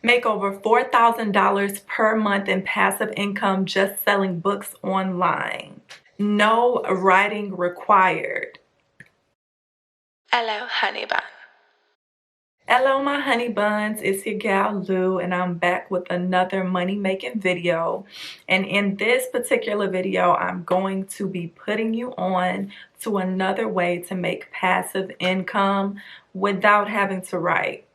Make over $4,000 per month in passive income just selling books online. No writing required. Hello, honey bun. Hello my honey buns, it's your gal Lou, and I'm back with another money making video. And in this particular video, I'm going to be putting you on to another way to make passive income without having to write.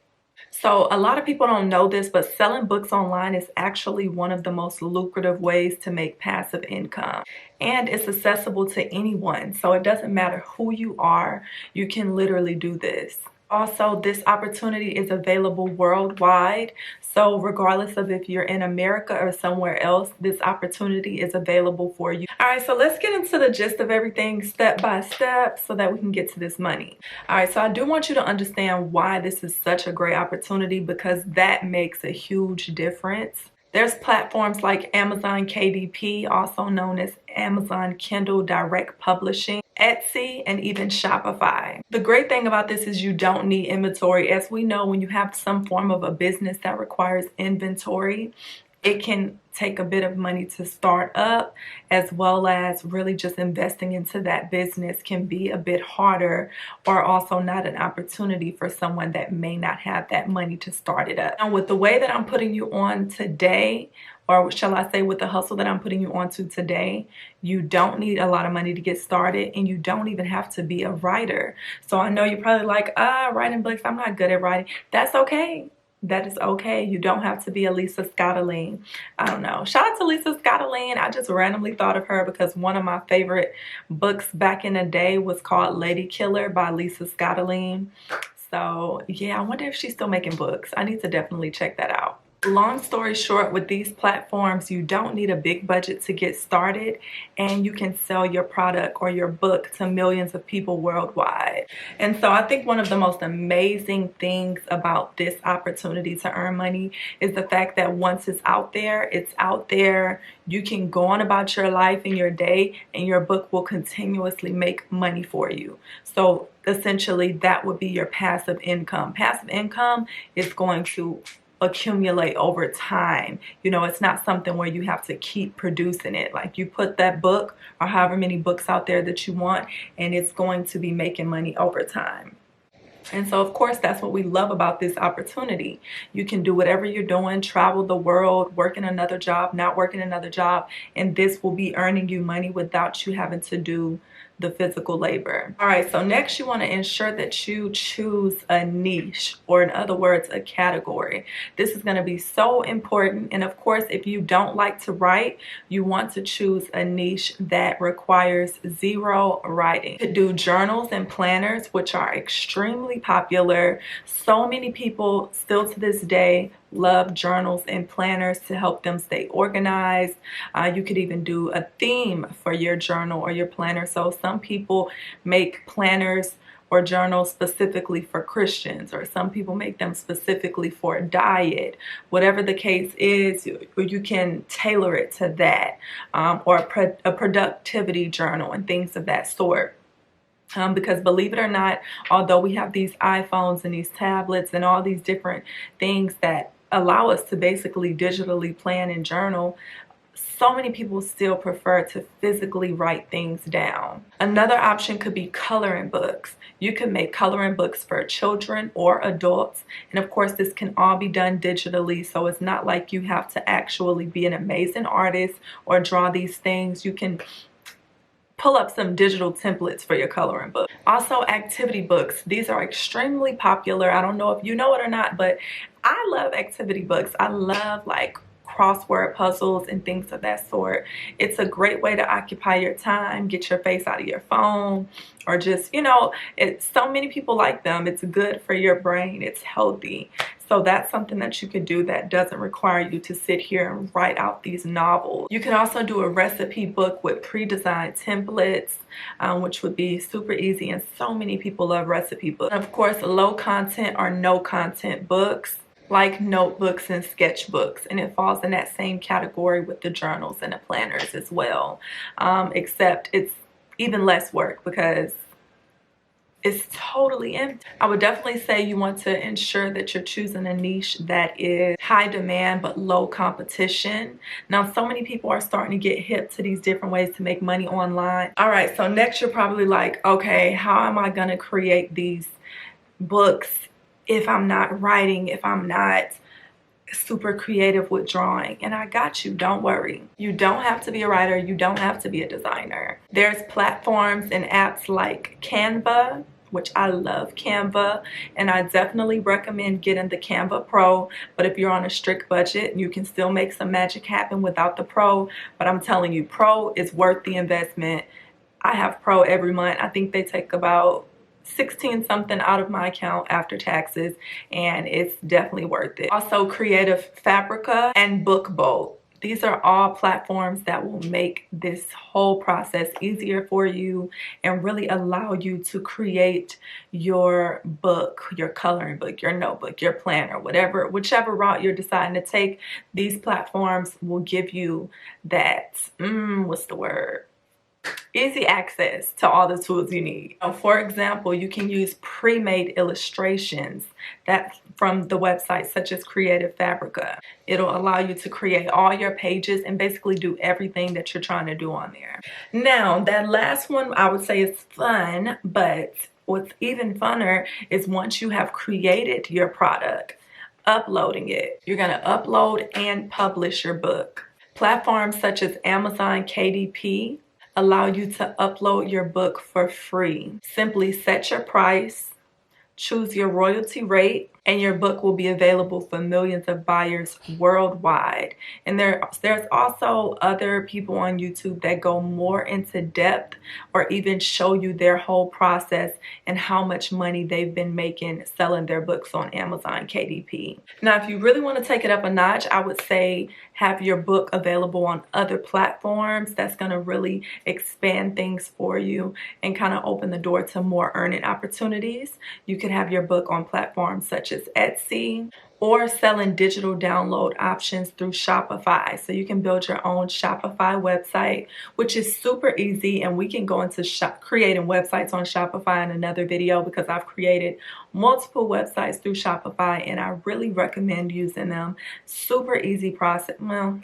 So a lot of people don't know this, but selling books online is actually one of the most lucrative ways to make passive income. And it's accessible to anyone. So it doesn't matter who you are, you can literally do this. Also, this opportunity is available worldwide. So regardless of if you're in America or somewhere else, this opportunity is available for you. All right, so let's get into the gist of everything step by step so that we can get to this money. All right, so I do want you to understand why this is such a great opportunity, because that makes a huge difference. There's platforms like Amazon KDP, also known as Amazon Kindle Direct Publishing, Etsy, and even Shopify. The great thing about this is you don't need inventory. As we know, when you have some form of a business that requires inventory, it can take a bit of money to start up, as well as really just investing into that business can be a bit harder, or also not an opportunity for someone that may not have that money to start it up. Now, with the way that I'm putting you on today, or shall I say with the hustle that I'm putting you onto today, you don't need a lot of money to get started, and you don't even have to be a writer. So I know you're probably like, writing books, I'm not good at writing. That's okay. That is okay. You don't have to be a Lisa Scottoline. I don't know. Shout out to Lisa Scottoline. I just randomly thought of her because one of my favorite books back in the day was called Lady Killer by Lisa Scottoline. So yeah, I wonder if she's still making books. I need to definitely check that out. Long story short, with these platforms, you don't need a big budget to get started, and you can sell your product or your book to millions of people worldwide. And so I think one of the most amazing things about this opportunity to earn money is the fact that once it's out there, you can go on about your life and your day, and your book will continuously make money for you. So essentially, that would be your passive income. Passive income is going to accumulate over time. You know, it's not something where you have to keep producing it. Like, you put that book or however many books out there that you want, and it's going to be making money over time. And so, of course, that's what we love about this opportunity. You can do whatever you're doing, travel the world, working another job, not working another job, and this will be earning you money without you having to do the physical labor. All right, so next you want to ensure that you choose a niche, or in other words, a category. This is going to be so important. And of course, if you don't like to write, you want to choose a niche that requires zero writing. You could do journals and planners, which are extremely popular. So many people still to this day love journals and planners to help them stay organized. You could even do a theme for your journal or your planner. So some people make planners or journals specifically for Christians, or some people make them specifically for diet. Whatever the case is, you can tailor it to that, or a productivity journal and things of that sort. Because believe it or not, although we have these iPhones and these tablets and all these different things that allow us to basically digitally plan and journal, so many people still prefer to physically write things down. Another option could be coloring books. You can make coloring books for children or adults. And of course, this can all be done digitally. So it's not like you have to actually be an amazing artist or draw these things. You can pull up some digital templates for your coloring book. Also, activity books. These are extremely popular. I don't know if you know it or not, but I love activity books. I love like crossword puzzles and things of that sort. It's a great way to occupy your time, get your face out of your phone, or just, you know, so many people like them. It's good for your brain. It's healthy. So that's something that you could do that doesn't require you to sit here and write out these novels. You can also do a recipe book with pre-designed templates, which would be super easy, and so many people love recipe books. And of course, low content or no content books, like notebooks and sketchbooks, and it falls in that same category with the journals and the planners as well, except it's even less work because is totally empty. I would definitely say you want to ensure that you're choosing a niche that is high demand but low competition. Now, so many people are starting to get hip to these different ways to make money online. All right, so next you're probably like, okay, how am I gonna create these books if I'm not writing, if I'm not super creative with drawing? And I got you, don't worry. You don't have to be a writer, you don't have to be a designer. There's platforms and apps like Canva, which I love Canva, and I definitely recommend getting the Canva Pro. But if you're on a strict budget, you can still make some magic happen without the Pro. But I'm telling you, Pro is worth the investment. I have Pro every month. I think they take about 16 something out of my account after taxes, and it's definitely worth it. Also, Creative Fabrica and BookBolt. These are all platforms that will make this whole process easier for you and really allow you to create your book, your coloring book, your notebook, your planner, whichever route you're deciding to take. These platforms will give you that, what's the word? Easy access to all the tools you need. For example, you can use pre-made illustrations that from the website such as Creative Fabrica. It'll allow you to create all your pages and basically do everything that you're trying to do on there. Now, that last one I would say is fun, but what's even funner is once you have created your product, uploading it. You're gonna upload and publish your book. Platforms such as Amazon KDP allow you to upload your book for free. Simply set your price, choose your royalty rate, and your book will be available for millions of buyers worldwide. And there's also other people on YouTube that go more into depth or even show you their whole process and how much money they've been making selling their books on Amazon KDP. Now, if you really want to take it up a notch, I would say have your book available on other platforms. That's going to really expand things for you and kind of open the door to more earning opportunities. You could have your book on platforms such as Etsy, or selling digital download options through Shopify. So you can build your own Shopify website, which is super easy, and we can go into creating websites on Shopify in another video because I've created multiple websites through Shopify and I really recommend using them. Super easy process. Well,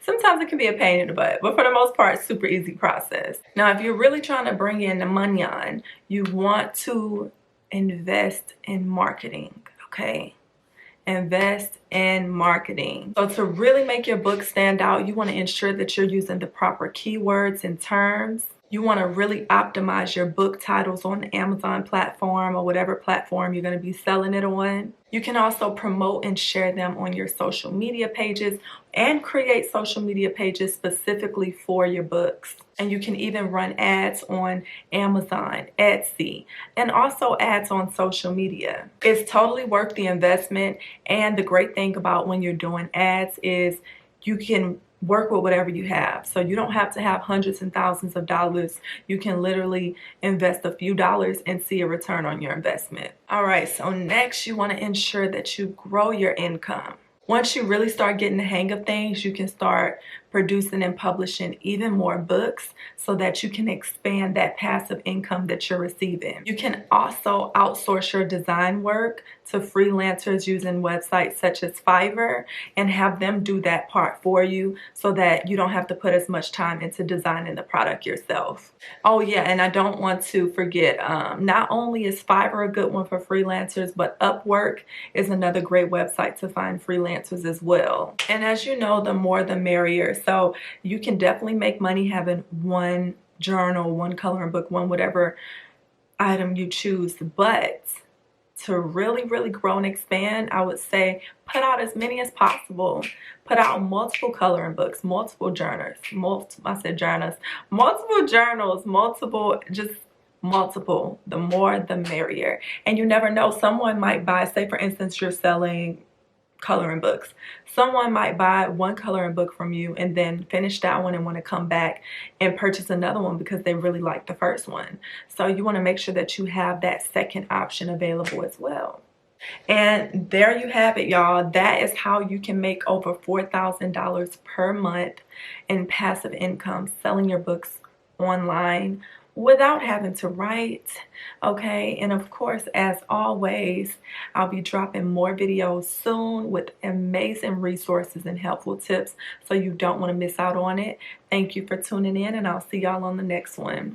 sometimes it can be a pain in the butt, but for the most part, super easy process. Now, if you're really trying to bring in the money on, you want to invest in marketing, okay? Invest in marketing. So to really make your book stand out, you want to ensure that you're using the proper keywords and terms. You want to really optimize your book titles on the Amazon platform or whatever platform you're going to be selling it on. You can also promote and share them on your social media pages and create social media pages specifically for your books. And you can even run ads on Amazon, Etsy, and also ads on social media. It's totally worth the investment. And the great thing about when you're doing ads is you can work with whatever you have. So you don't have to have hundreds and thousands of dollars. You can literally invest a few dollars and see a return on your investment. All right, so next you want to ensure that you grow your income. Once you really start getting the hang of things, you can start producing and publishing even more books so that you can expand that passive income that you're receiving. You can also outsource your design work to freelancers using websites such as Fiverr and have them do that part for you so that you don't have to put as much time into designing the product yourself. Oh yeah, and I don't want to forget, not only is Fiverr a good one for freelancers, but Upwork is another great website to find freelancers as well. And as you know, the more the merrier. So you can definitely make money having one journal, one coloring book, one whatever item you choose. But to really, really grow and expand, I would say put out as many as possible. Put out multiple coloring books, multiple journals, multiple multiple. The more the merrier. And you never know, someone might buy, say for instance, you're selling coloring books. Someone might buy one coloring book from you and then finish that one and want to come back and purchase another one because they really like the first one. So you want to make sure that you have that second option available as well. And there you have it, y'all. That is how you can make over $4,000 per month in passive income selling your books online without having to write. Okay, and of course, as always, I'll be dropping more videos soon with amazing resources and helpful tips, so you don't want to miss out on it. Thank you for tuning in, and I'll see y'all on the next one.